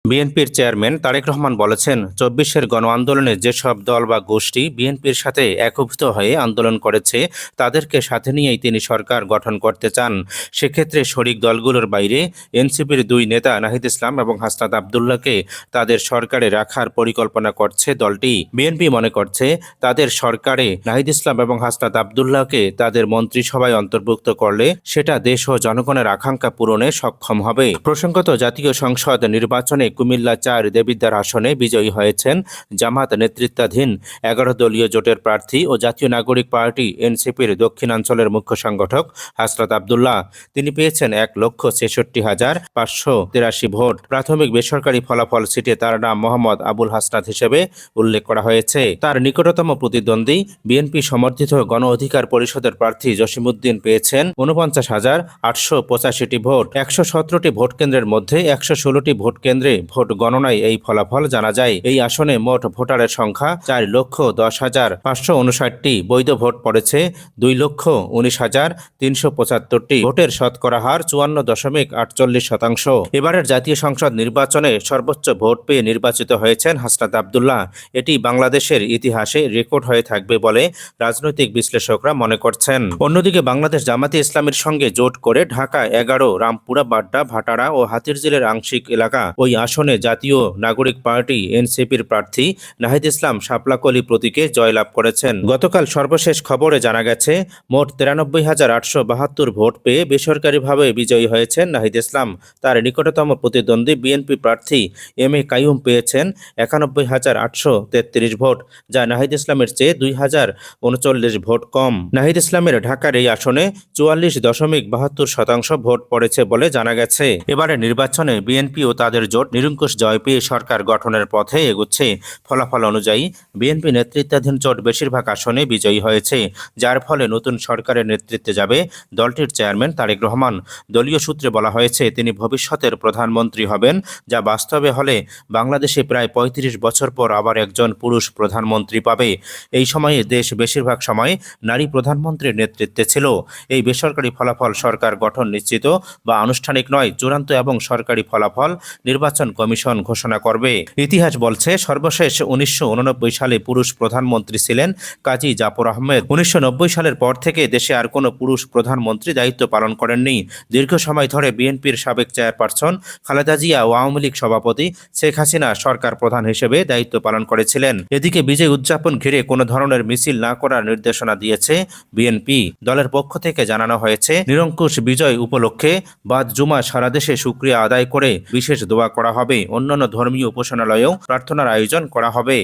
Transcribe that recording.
বিএনপির চেয়ারম্যান তারেক রহমান বলেছেন, ২৪-এর গণ আন্দোলনে যেসব দল বা গোষ্ঠী বিএনপির সাথে একীভূত হয়ে আন্দোলন করেছে তাদেরকে সাথে নিয়েই তিনি সরকার গঠন করতে চান। সেক্ষেত্রে শরিক দলগুলোর বাইরে এনসিপির দুই নেতা নাহিদ ইসলাম এবং হাসনাত আবদুল্লাহকে তাদের সরকারে রাখার পরিকল্পনা করছে দলটি। বিএনপি মনে করছে, তাদের সরকারে নাহিদ ইসলাম এবং হাসনাত আবদুল্লাহকে তাদের মন্ত্রিসভায় অন্তর্ভুক্ত করলে সেটা দেশ ও জনগণের আকাঙ্ক্ষা পূরণে সক্ষম হবে। প্রসঙ্গত, জাতীয় সংসদ নির্বাচনে কুমিল্লা-৪ দেবিদ্বার আসনে বিজয়ী হয়েছেন জামাত নেতৃত্বাধীন ১১ দলীয় জোটের প্রার্থী ও জাতীয় নাগরিক পার্টি এনসিপির দক্ষিণাঞ্চলের মুখ্য সংগঠক হাসনাত আবদুল্লাহ। তিনি পেয়েছেন ১,৬৬,৫৮৩ ভোট। প্রাথমিক বেসরকারি ফলাফল সিটে তার নাম মোহাম্মদ আবুল হাসনাত হিসেবে উল্লেখ করা হয়েছে। তার নিকটতম প্রতিদ্বন্দ্বী বিএনপি সমর্থিত গণ অধিকার পরিষদের প্রার্থী জসিমউদ্দিন পেয়েছেন ৪৯,৮৮৫টি ভোট। ১১৭টি ভোট কেন্দ্রের মধ্যে ১১৬টি ভোট কেন্দ্রে ভোট গণনায় এই ফলাফল জানা যায়। এই আসনে মোট ভোটারের সংখ্যা ৪,১০,৫৫৯টি। বৈধ ভোট পড়েছে ২,১৯,৩৭৫টি। ভোটের শতকরা হার ৫৪.৪৮%। এবারের জাতীয় সংসদ নির্বাচনে সর্বোচ্চ ভোট পেয়ে নির্বাচিত হয়েছেন হাসনাত আবদুল্লাহ। এটি বাংলাদেশের ইতিহাসে রেকর্ড হয়ে থাকবে বলে রাজনৈতিক বিশ্লেষকরা মনে করছেন। অন্যদিকে বাংলাদেশ জামাতে ইসলামের সঙ্গে জোট করে ঢাকা ১১, রামপুরা, বাড্ডা, ভাটারা ও হাতিরঝিলের আংশিক এলাকা ওই আসনে জাতীয় নাগরিক পার্টি এনসিপির প্রার্থী নাহিদ ইসলাম শাপলাকলি প্রতীকে জয়লাভ করেছেন। গতকাল সর্বশেষ খবরে জানা গেছে, মোট ৯৩,৮৭২ ভোট পেয়ে বেসরকারিভাবে বিজয়ী হয়েছেন নাহিদ ইসলাম। তার নিকটতম প্রতিদ্বন্দ্বী বিএনপি প্রার্থী এম.এ. কাইয়ুম পেয়েছেন ৯১,৮৩৩ ভোট, যা নাহিদ ইসলামের চেয়ে ২,০৩৯ ভোট কম। নাহিদ ইসলামের ঢাকার এই আসনে ৪৪.৭২% ভোট পড়েছে বলে জানা গেছে। এবারে নির্বাচনে বিএনপি ও তাদের জোট নিরঙ্কুশ জয় পেয়ে সরকার গঠনের পথে এগুচ্ছে। ফলাফল অনুযায়ী বিএনপি নেতৃত্বাধীন জোট বেশিরভাগ আসনে বিজয়ী হয়েছে, যার ফলে নতুন সরকারের নেতৃত্বে যাবে দলটির চেয়ারম্যান তারেক রহমান। দলীয় সূত্রে বলা হয়েছে, তিনি ভবিষ্যতের প্রধানমন্ত্রী হবেন, যা বাস্তবে হলে বাংলাদেশে প্রায় ৩৫ বছর পর আবার একজন পুরুষ প্রধানমন্ত্রী পাবে। এই সময়ে দেশ বেশিরভাগ সময় নারী প্রধানমন্ত্রীর নেতৃত্বে ছিল। এই বেসরকারি ফলাফল সরকার গঠন নিশ্চিত বা আনুষ্ঠানিক নয়, চূড়ান্ত এবং সরকারি ফলাফল নির্বাচন কমিশন ঘোষণা করবে। ইতিহাস বলছে, সর্বশেষ ১৯৮৯ সালে পুরুষ প্রধানমন্ত্রী ছিলেন কাজী জাফর আহমেদ। ১৯৯০ সালের পর থেকে দেশে আর কোনো পুরুষ প্রধানমন্ত্রী দায়িত্ব পালন করেননি। দীর্ঘ সময় ধরে বিএনপির সাবেক চেয়ারপারসন খালেদা জিয়া ও আওয়ামী লীগ সভাপতি শেখ হাসিনা সরকার প্রধান হিসেবে দায়িত্ব পালন করেছিলেন। এদিকে বিজয় উদযাপন ঘিরে কোনো ধরনের মিছিল না করার নির্দেশনা দিয়েছে বিএনপি। দলের পক্ষ থেকে জানানো হয়েছে, নিরঙ্কুশ বিজয় উপলক্ষে বাদ জুমা সারা দেশে শুকরিয়া আদায় করে বিশেষ দোয়া করা হবে। অন্যান্য ধর্মীয় উপাসনালয়েও প্রার্থনার আয়োজন করা হবে।